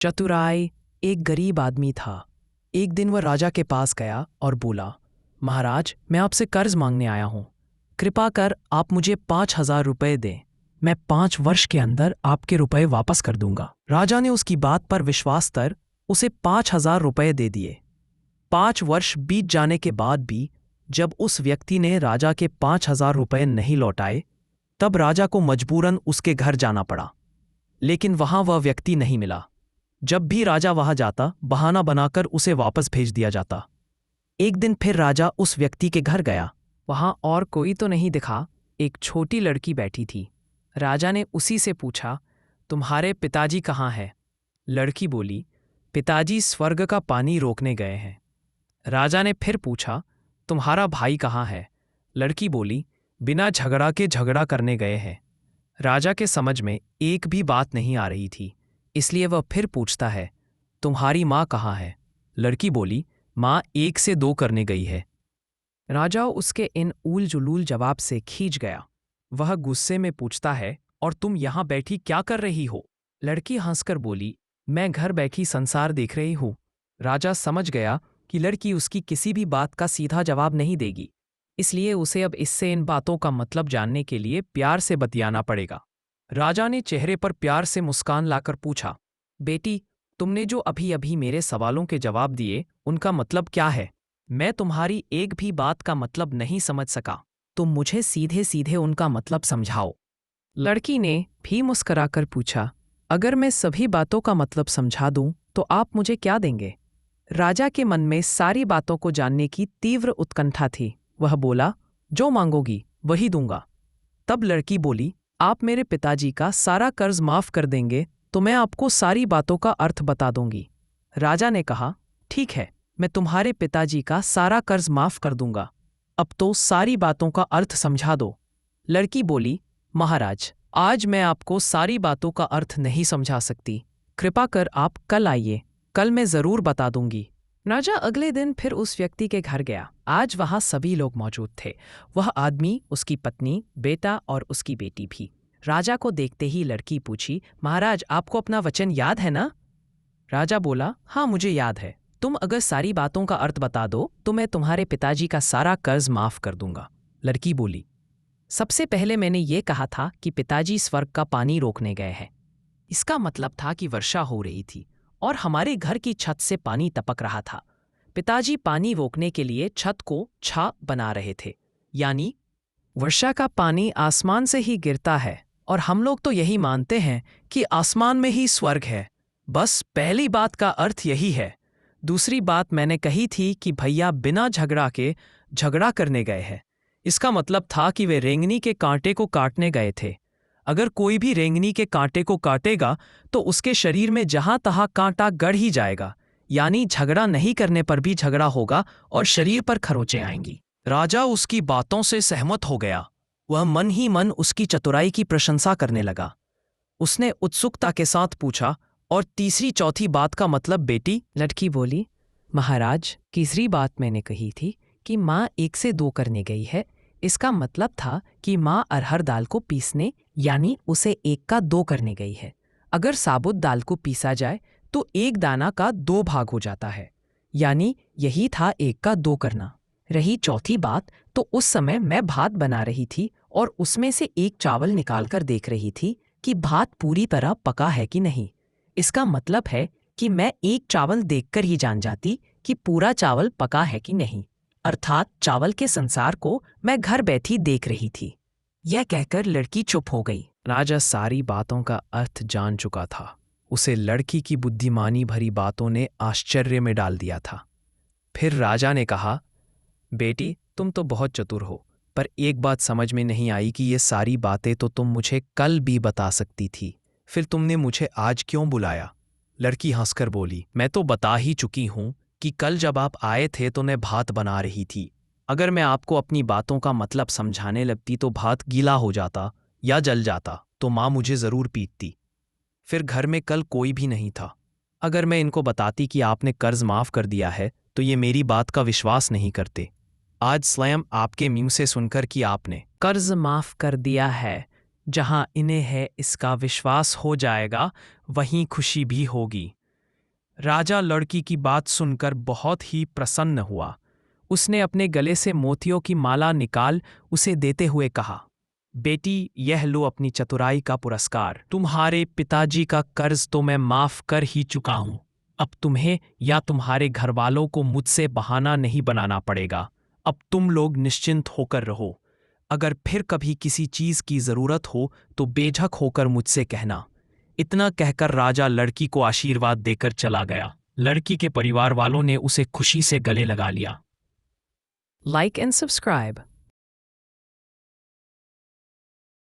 चतुराई एक गरीब आदमी था। एक दिन वह राजा के पास गया और बोला, महाराज, मैं आपसे कर्ज मांगने आया हूं। कृपा कर आप मुझे 5,000 रुपये दें। मैं 5 वर्ष के अंदर आपके रुपए वापस कर दूंगा। राजा ने उसकी बात पर विश्वास कर उसे 5,000 रुपये दे दिए। 5 वर्ष बीत जाने के बाद भी जब उस व्यक्ति ने राजा के 5,000 रुपये नहीं लौटाए, तब राजा को मजबूरन उसके घर जाना पड़ा। लेकिन वहां वह व्यक्ति नहीं मिला। जब भी राजा वहां जाता, बहाना बनाकर उसे वापस भेज दिया जाता। एक दिन फिर राजा उस व्यक्ति के घर गया। वहां और कोई तो नहीं दिखा, एक छोटी लड़की बैठी थी। राजा ने उसी से पूछा, तुम्हारे पिताजी कहाँ हैं? लड़की बोली, पिताजी स्वर्ग का पानी रोकने गए हैं। राजा ने फिर पूछा, तुम्हारा भाई कहाँ है? लड़की बोली, बिना झगड़ा के झगड़ा करने गए हैं। राजा के समझ में एक भी बात नहीं आ रही थी, इसलिए वह फिर पूछता है, तुम्हारी माँ कहाँ है? लड़की बोली, माँ 1 से 2 करने गई है। राजा उसके इन ऊल जुलूल जवाब से खींच गया। वह गुस्से में पूछता है, और तुम यहाँ बैठी क्या कर रही हो? लड़की हंसकर बोली, मैं घर बैठी संसार देख रही हूँ। राजा समझ गया कि लड़की उसकी किसी भी बात का सीधा जवाब नहीं देगी, इसलिए उसे अब इससे इन बातों का मतलब जानने के लिए प्यार से बतियाना पड़ेगा। राजा ने चेहरे पर प्यार से मुस्कान लाकर पूछा, बेटी, तुमने जो अभी अभी मेरे सवालों के जवाब दिए, उनका मतलब क्या है? मैं तुम्हारी एक भी बात का मतलब नहीं समझ सका। तुम मुझे सीधे सीधे उनका मतलब समझाओ। लड़की ने भी मुस्कराकर पूछा, अगर मैं सभी बातों का मतलब समझा दूं तो आप मुझे क्या देंगे? राजा के मन में सारी बातों को जानने की तीव्र उत्कंठा थी। वह बोला, जो मांगोगी वही दूंगा। तब लड़की बोली, आप मेरे पिताजी का सारा कर्ज माफ कर देंगे तो मैं आपको सारी बातों का अर्थ बता दूंगी। राजा ने कहा, ठीक है, मैं तुम्हारे पिताजी का सारा कर्ज माफ कर दूंगा। अब तो सारी बातों का अर्थ समझा दो। लड़की बोली, महाराज, आज मैं आपको सारी बातों का अर्थ नहीं समझा सकती। कृपा कर आप कल आइए, कल मैं जरूर बता दूंगी। राजा अगले दिन फिर उस व्यक्ति के घर गया। आज वहां सभी लोग मौजूद थे। वह आदमी, उसकी पत्नी, बेटा और उसकी बेटी भी। राजा को देखते ही लड़की पूछी, महाराज, आपको अपना वचन याद है ना? राजा बोला, हाँ, मुझे याद है। तुम अगर सारी बातों का अर्थ बता दो तो मैं तुम्हारे पिताजी का सारा कर्ज माफ कर दूंगा। लड़की बोली, सबसे पहले मैंने ये कहा था कि पिताजी स्वर्ग का पानी रोकने गए हैं। इसका मतलब था कि वर्षा हो रही थी और हमारे घर की छत से पानी टपक रहा था। पिताजी पानी रोकने के लिए छत को छा बना रहे थे, यानी वर्षा का पानी आसमान से ही गिरता है और हम लोग तो यही मानते हैं कि आसमान में ही स्वर्ग है। बस पहली बात का अर्थ यही है। दूसरी बात मैंने कही थी कि भैया बिना झगड़ा के झगड़ा करने गए हैं। इसका मतलब था कि वे रेंगनी के कांटे को काटने गए थे। अगर कोई भी रेंगनी के कांटे को काटेगा तो उसके शरीर में जहां तहां कांटा गड़ ही जाएगा, यानी झगड़ा नहीं करने पर भी झगड़ा होगा और शरीर पर खरोंचे आएंगी। राजा उसकी बातों से सहमत हो गया। वह मन ही मन उसकी चतुराई की प्रशंसा करने लगा। उसने उत्सुकता के साथ पूछा, और तीसरी चौथी बात का मतलब बेटी? लड़की बोली, महाराज, तीसरी बात मैंने कही थी कि माँ 1 से 2 करने गई है। इसका मतलब था कि माँ अरहर दाल को पीसने, यानी उसे 1 का 2 करने गई है। अगर साबुत दाल को पीसा जाए तो 1 दाना का 2 भाग हो जाता है, यानी यही था 1 का 2 करना। रही चौथी बात, तो उस समय मैं भात बना रही थी और उसमें से 1 चावल निकालकर देख रही थी कि भात पूरी तरह पका है कि नहीं। इसका मतलब है कि मैं 1 चावल देखकर ही जान जाती कि पूरा चावल पका है कि नहीं, अर्थात चावल के संसार को मैं घर बैठी देख रही थी। यह कहकर लड़की चुप हो गई। राजा सारी बातों का अर्थ जान चुका था। उसे लड़की की बुद्धिमानी भरी बातों ने आश्चर्य में डाल दिया था। फिर राजा ने कहा, बेटी, तुम तो बहुत चतुर हो, पर एक बात समझ में नहीं आई कि ये सारी बातें तो तुम मुझे कल भी बता सकती थी, फिर तुमने मुझे आज क्यों बुलाया? लड़की हंसकर बोली, मैं तो बता ही चुकी हूं कि कल जब आप आए थे तो मैं भात बना रही थी। अगर मैं आपको अपनी बातों का मतलब समझाने लगती तो भात गीला हो जाता या जल जाता तो माँ मुझे जरूर पीटती। फिर घर में कल कोई भी नहीं था। अगर मैं इनको बताती कि आपने कर्ज माफ कर दिया है तो ये मेरी बात का विश्वास नहीं करते। आज स्वयं आपके मुंह से सुनकर कि आपने कर्ज माफ कर दिया है, जहां इन्हें है इसका विश्वास हो जाएगा, वहीं खुशी भी होगी। राजा लड़की की बात सुनकर बहुत ही प्रसन्न हुआ। उसने अपने गले से मोतियों की माला निकाल उसे देते हुए कहा, बेटी, यह लो अपनी चतुराई का पुरस्कार। तुम्हारे पिताजी का कर्ज तो मैं माफ कर ही चुका हूं। अब तुम्हें या तुम्हारे घरवालों को मुझसे बहाना नहीं बनाना पड़ेगा। अब तुम लोग निश्चिंत होकर रहो। अगर फिर कभी किसी चीज की जरूरत हो तो बेझक होकर मुझसे कहना। इतना कहकर राजा लड़की को आशीर्वाद देकर चला गया। लड़की के परिवार वालों ने उसे खुशी से गले लगा लिया। Like and subscribe.